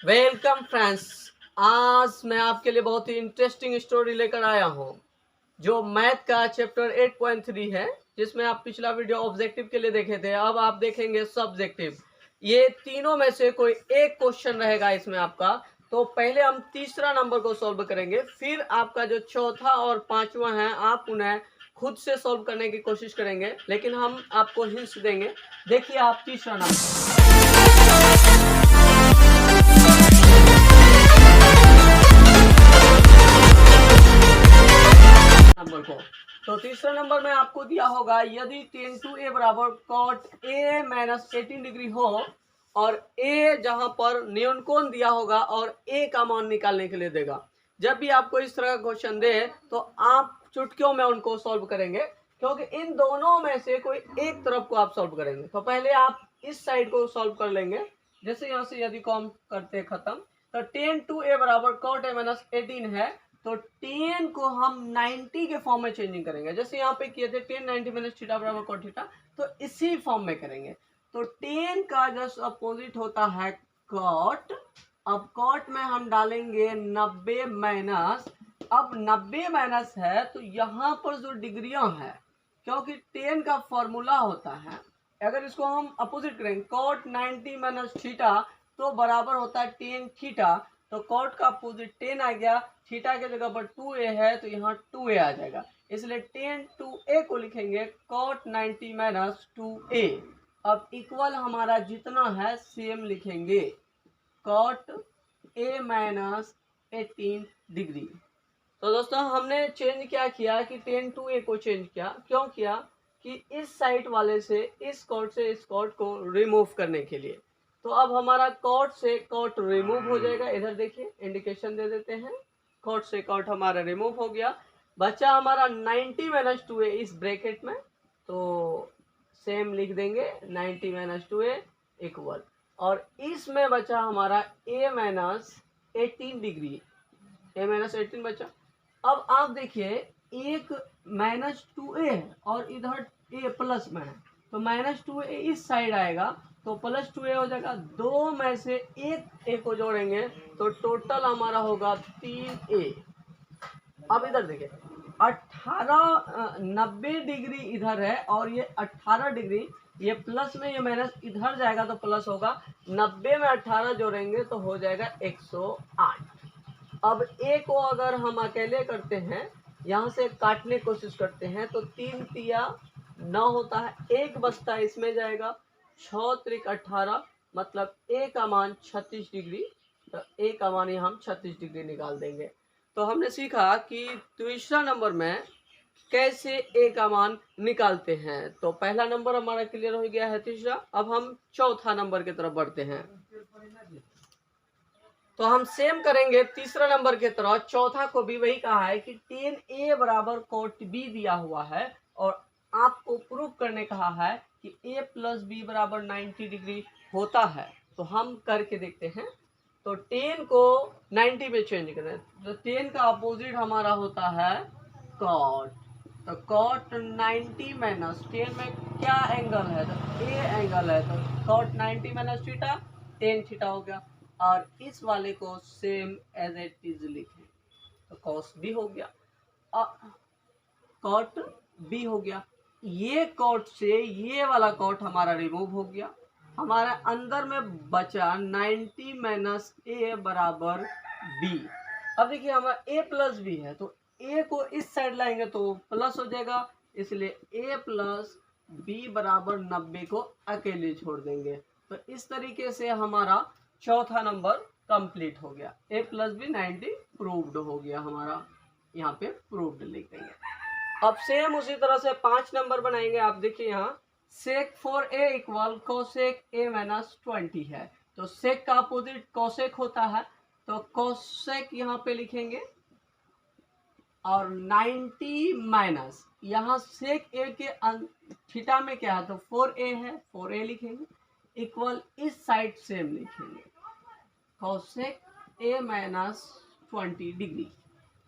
Welcome friends. आज मैं आपके लिए बहुत ही इंटरेस्टिंग स्टोरी लेकर आया हूँ जो मैथ का चैप्टर 8.3 है, जिसमें आप पिछला वीडियो ऑब्जेक्टिव के लिए देखे थे। अब आप देखेंगे सब्जेक्टिव। ये तीनों में से कोई एक क्वेश्चन रहेगा इसमें आपका। तो पहले हम तीसरा नंबर को सॉल्व करेंगे, फिर आपका जो चौथा और पांचवा है आप उन्हें खुद से सॉल्व करने की कोशिश करेंगे, लेकिन हम आपको हिंट्स देंगे। देखिए आप तीसरा नंबर को। तो तीसरा नंबर में आपको दिया होगा, यदि tan टू ए बराबर cot a माइनस 18 डिग्री हो और a जहां पर न्यूनकोण दिया होगा और a का मान निकालने के लिए देगा। जब भी आपको इस तरह का क्वेश्चन दे तो आप चुटकियों में उनको सॉल्व करेंगे, क्योंकि इन दोनों में से कोई एक तरफ को आप सॉल्व करेंगे। तो पहले आप इस साइड को सॉल्व कर लेंगे। जैसे यहाँ से यदि कॉम करते खत्म, तो tan टू ए बराबर cot a माइनस 18 है, तो tan को हम 90 के फॉर्म में चेंजिंग करेंगे। जैसे यहाँ पे किए थे tan 90 माइनस थीटा बराबर cot थीटा, तो इसी फॉर्म में करेंगे। तो tan का जस्ट अपोजिट होता है cot। अब cot में हम डालेंगे 90 माइनस, अब 90 माइनस है तो यहाँ पर जो डिग्रियां है, क्योंकि tan का फॉर्मूला होता है, अगर इसको हम अपोजिट करेंगे cot 90 माइनस थीटा तो बराबर होता है tan थीटा। तो cot का अपोजिट tan आ गया, थीटा के जगह पर 2a है तो यहाँ 2a आ जाएगा, इसलिए tan 2a को लिखेंगे cot 90 माइनस 2a। अब इक्वल हमारा जितना है सेम लिखेंगे cot a माइनस 18 डिग्री। तो दोस्तों हमने चेंज क्या किया कि tan 2a को चेंज किया। क्यों किया? कि इस साइड वाले से इस कॉट से इस कॉट को रिमूव करने के लिए। तो अब हमारा कॉट से कॉट रिमूव हो जाएगा। इधर देखिए इंडिकेशन दे देते हैं, कॉट से कॉट हमारा रिमूव हो गया। बचा हमारा 90 माइनस 2a इस ब्रैकेट में, तो सेम लिख देंगे 90 माइनस 2a इक्वल, और इसमें बचा हमारा a minus 18 degree, a minus 18 बचा। अब आप देखिए एक माइनस 2a है और इधर a प्लस में है, तो माइनस 2a इस साइड आएगा तो प्लस 2a हो जाएगा। दो में से एक a को जोड़ेंगे तो टोटल हमारा होगा 3a। अब इधर देखिए 90 डिग्री इधर है और ये 18 डिग्री, ये प्लस में ये माइनस इधर जाएगा तो प्लस होगा। 90 में 18 जोड़ेंगे तो हो जाएगा 108। अब a को अगर हम अकेले करते हैं, यहाँ से काटने की कोशिश करते हैं, तो 3 तिया 9 होता है, एक बचता है इसमें जाएगा, 6 त्रिक 18, मतलब a का मान 36 डिग्री। तो a का मान यहाँ हम 36 डिग्री निकाल देंगे। तो हमने सीखा कि तीसरा नंबर में कैसे a का मान निकालते हैं। तो पहला नंबर हमारा क्लियर हो गया है, तीसरा। अब हम चौथा नंबर की तरफ बढ़ते हैं। तो हम सेम करेंगे तीसरा नंबर के तरह। चौथा को भी वही कहा है कि tan a बराबर cot b दिया हुआ है और आपको प्रूव करने कहा है कि a प्लस बी बराबर 90 डिग्री होता है। तो हम करके देखते हैं। तो tan को 90 में चेंज करें, तो tan का अपोजिट हमारा होता है cot। तो cot 90 माइनस tan में क्या एंगल है, तो a एंगल है, तो cot 90 minus theta tan theta हो गया। और इस वाले को सेम एज इट इज लिखें, तो कॉस बी हो गया, कॉट बी हो गया। ये कॉट से ये वाला कॉट हमारा रिमूव हो गया, हमारा अंदर में बचा 90 माइनस ए बराबर बी। अब देखिए हमारा ए प्लस बी है, तो ए को इस साइड लाएंगे तो प्लस हो जाएगा, इसलिए ए प्लस बी बराबर 90 को अकेले छोड़ देंगे। तो इस तरीके से हमारा चौथा नंबर कंप्लीट हो गया। a प्लस बी 90 प्रूव्ड हो गया हमारा, यहाँ पे प्रूव्ड लिख देंगे। अब सेम उसी तरह से 5 नंबर बनाएंगे। आप देखिए यहाँ sec for a equal cosec a minus 20 है, तो sec का अपोजिट कोसेक होता है, तो कोसेक यहाँ पे लिखेंगे और 90 माइनस यहाँ sec a के थीटा में क्या है, तो 4a है, 4a लिखेंगे इक्वल इस साइड सेम लिखेंगे कोसेक a माइनस 20 डिग्री।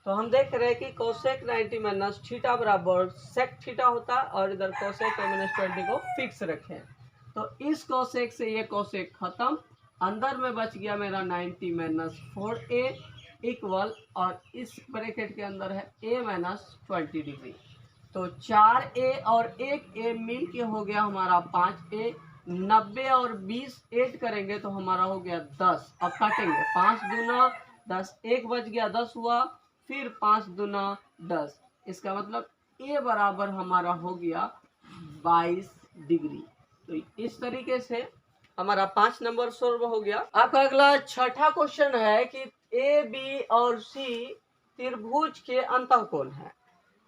तो हम देख रहे हैं कि कोसेक 90 माइनस थीटा बराबर सेक थीटा होता है, और इधर कोसेक a माइनस 20 को फिक्स रखें। तो इस कोसेक से ये कोसेक खत्म, अंदर में बच गया मेरा 90 माइनस 4a इक्वल, और इस ब्रैकेट के अंदर है a माइनस 20 डिग्री। तो 4a और 1a मिल के हो गया हमारा 5a। 90 और 20 ऐड करेंगे तो हमारा हो गया 10। अब काटेंगे, 5 दूना 10, 1 बच गया 10 हुआ, फिर 5 दूना 10। इसका मतलब a बराबर हमारा हो गया 22 डिग्री। तो इस तरीके से हमारा 5 नंबर सॉल्व हो गया। आपका अगला छठा क्वेश्चन है कि ए बी और सी त्रिभुज के अंतःकोण है।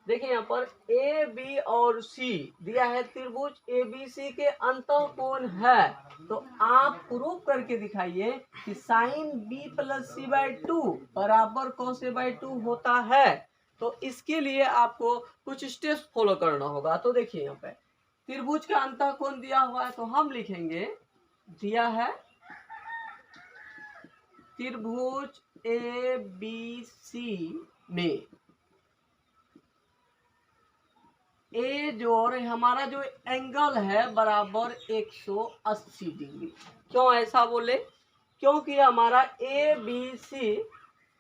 देखिए यहाँ पर ए बी और सी दिया है, त्रिभुज ए बी सी के अंतःकोण है। तो आप प्रूव करके दिखाइए कि sine B plus C by 2 बराबर कॉस ए बाई 2 होता है। तो इसके लिए आपको कुछ स्टेप्स फॉलो करना होगा। तो देखिए यहाँ पे त्रिभुज का अंतःकोण दिया हुआ है, तो हम लिखेंगे, दिया है त्रिभुज ए बी सी में ए जोड़ हमारा जो एंगल है बराबर 180 डिग्री। क्यों ऐसा बोले? क्योंकि हमारा ए बी सी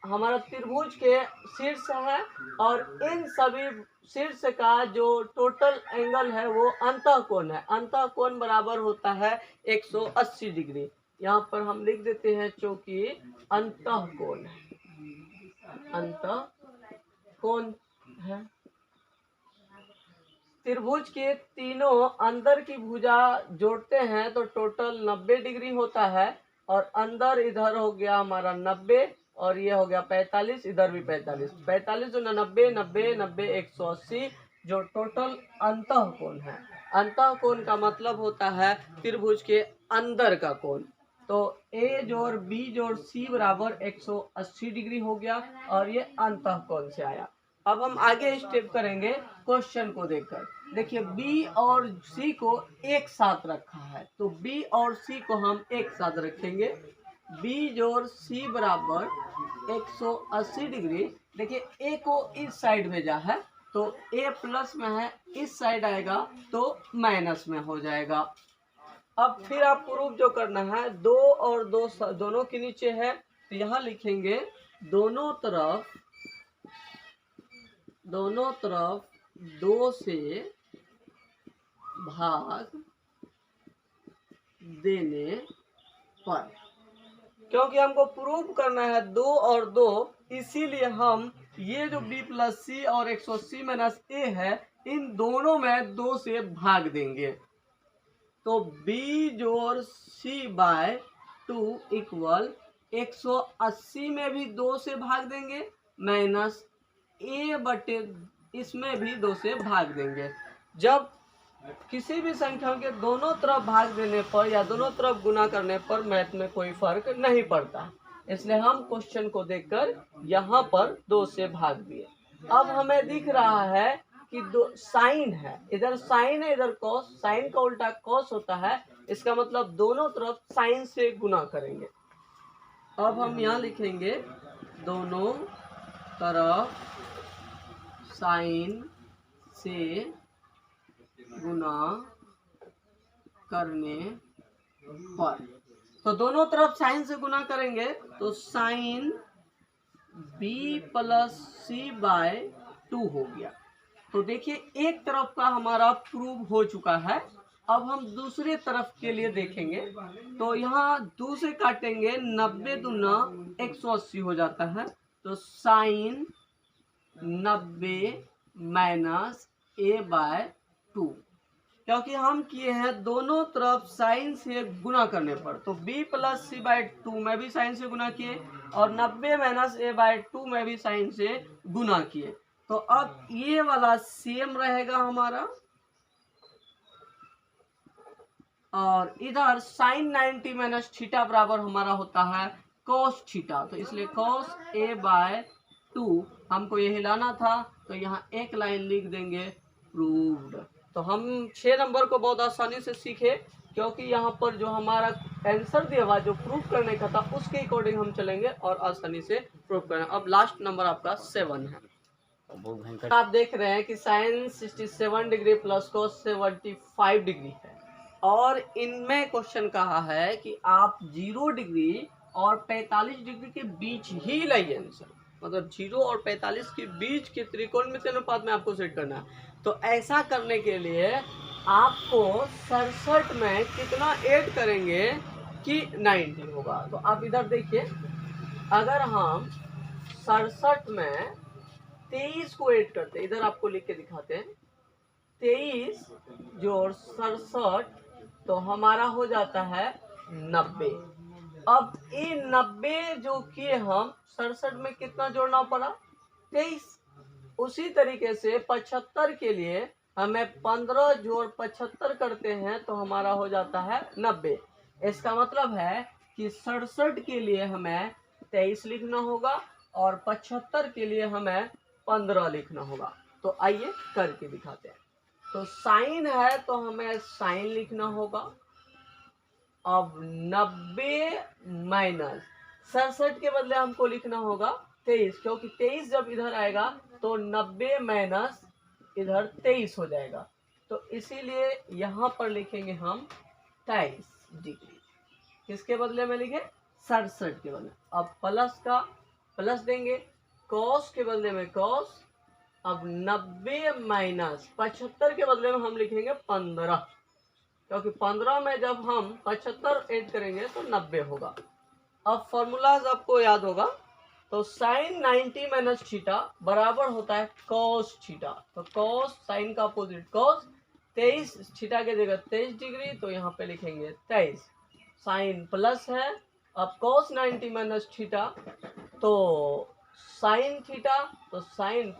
हमारा त्रिभुज के शीर्ष है, और इन सभी शीर्ष का जो टोटल एंगल है वो अंतःकोण है। अंतःकोण बराबर होता है 180 डिग्री। यहाँ पर हम लिख देते हैं क्योंकि अंतःकोण है, अंतःकोण है। त्रिभुज के तीनों अंदर की भुजा जोड़ते हैं तो टोटल 90 डिग्री होता है, और अंदर इधर हो गया हमारा 90, और ये हो गया 45, इधर भी 45। 45 जो 90, 90, 90, 180 जो टोटल अंतःकोण है। अंतःकोण का मतलब होता है त्रिभुज के अंदर का कोण। तो ए जोड़ बी जोड़ सी बराबर 180 डिग्री हो गया, और ये अंतःकोण से आया। अब हम आगे स्टेप करेंगे क्वेश्चन को देखकर। देखिए बी और सी को एक साथ रखा है, तो बी और सी को हम एक साथ रखेंगे। बी जोड़ सी बराबर 180 डिग्री। देखिए ए को इस साइड भेजा है, तो ए प्लस में है, इस साइड आएगा तो माइनस में हो जाएगा। अब फिर आप प्रूफ जो करना है, 2 और 2 दोनों के नीचे है, तो यहाँ लिखेंगे दोनों तरफ 2 से भाग देने पर, क्योंकि हमको प्रूव करना है 2 और 2, इसीलिए हम ये जो b प्लस सी और 180 माइनस ए है, इन दोनों में 2 से भाग देंगे। तो b जोड़ सी बाय 2 इक्वल 180 में भी 2 से भाग देंगे, माइनस ए बटे इसमें भी 2 से भाग देंगे। जब किसी भी संख्या के दोनों तरफ भाग देने पर या दोनों तरफ गुना करने पर मैथ में कोई फर्क नहीं पड़ता, इसलिए हम क्वेश्चन को देखकर यहाँ पर 2 से भाग दिए। अब हमें दिख रहा है कि दो साइन है, इधर साइन है, इधर कॉस। साइन का उल्टा कॉस होता है, इसका मतलब दोनों तरफ साइन से गुना करेंगे। अब हम यहाँ लिखेंगे दोनों तरफ साइन से गुना करने पर, तो दोनों तरफ साइन से गुना करेंगे तो साइन b प्लस सी बाय 2 हो गया। तो देखिए एक तरफ का हमारा प्रूव हो चुका है। अब हम दूसरे तरफ के लिए देखेंगे, तो यहाँ 2 से काटेंगे, 90 दूना 180 हो जाता है, तो साइन 90 माइनस ए बाय 2, क्योंकि हम किए हैं दोनों तरफ साइन से गुना करने पर। तो b प्लस सी बाय 2 में भी साइन से गुना किए, और 90 माइनस ए बाय 2 में भी साइन से गुना किए। तो अब ये वाला सेम रहेगा हमारा, और इधर साइन 90 माइनस थीटा बराबर हमारा होता है कॉस थीटा, तो इसलिए कॉस ए बाय 2 हमको ये हिलाना था, तो यहाँ एक लाइन लिख देंगे प्रूव्ड। तो हम 6 नंबर को बहुत आसानी से सीखे, क्योंकि यहाँ पर जो हमारा आंसर दिया हुआ जो प्रूफ करने का था उसके अकॉर्डिंग हम चलेंगे और आसानी से प्रूफ करें। अब लास्ट नंबर आपका 7 है। आप देख रहे हैं कि sine 67 degree plus cos 75 degree है। और इनमें क्वेश्चन कहा है कि आप 0 डिग्री और 45 डिग्री के बीच ही लाइए आंसर, मतलब 0 और 45 के बीच के त्रिकोणमितीय अनुपात में आपको सेट करना है। तो ऐसा करने के लिए आपको 67 में कितना ऐड करेंगे कि 90 होगा। तो आप इधर देखिए, अगर हम 67 में 23 को ऐड करते हैं, इधर आपको लिख के दिखाते हैं, 23 जोड़ 67 तो हमारा हो जाता है 90। अब ये 90 जो किए हम 67 में कितना जोड़ना पड़ा, 23। उसी तरीके से 75 के लिए हमें 15 जोड़ 75 करते हैं तो हमारा हो जाता है 90। इसका मतलब है कि 67 के लिए हमें 23 लिखना होगा और 75 के लिए हमें 15 लिखना होगा। तो आइए करके दिखाते हैं। तो साइन है तो हमें साइन लिखना होगा। अब 90 माइनस 67 के बदले हमको लिखना होगा 23, क्योंकि 23 जब इधर आएगा तो 90 माइनस इधर 23 हो जाएगा। तो इसीलिए यहाँ पर लिखेंगे हम 23 डिग्री। किसके बदले में लिखे, 67 के बदले। अब प्लस का प्लस देंगे, कॉस के बदले में कॉस। अब 90 माइनस 75 के बदले में हम लिखेंगे 15, क्योंकि 15 में जब हम 75 ऐड करेंगे तो 90 होगा। अब फॉर्मूलाज आपको याद होगा, तो साइन 90 माइनस थीटा बराबर होता है कॉस थीटा। तो कॉस साइन का अपोजिट कॉस, 23 थीटा की जगह 23 डिग्री, तो यहाँ पे लिखेंगे 23। साइन प्लस है, अब कॉस 90 माइनस थीटा तो साइन थीटा, तो साइन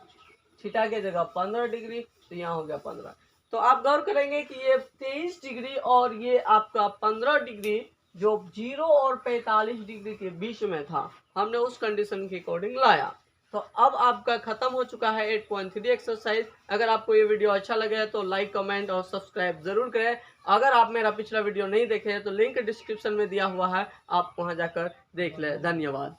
थीटा के जगह 15 डिग्री, तो यहाँ हो गया 15। तो आप गौर करेंगे कि ये 23 डिग्री और ये आपका 15 डिग्री जो 0 और 45 डिग्री के बीच में था, हमने उस कंडीशन के अकॉर्डिंग लाया। तो अब आपका खत्म हो चुका है 8.3 एक्सरसाइज। अगर आपको ये वीडियो अच्छा लगे तो लाइक, कमेंट और सब्सक्राइब जरूर करें। अगर आप मेरा पिछला वीडियो नहीं देखे हैं तो लिंक डिस्क्रिप्शन में दिया हुआ है, आप वहां जाकर देख लें। धन्यवाद।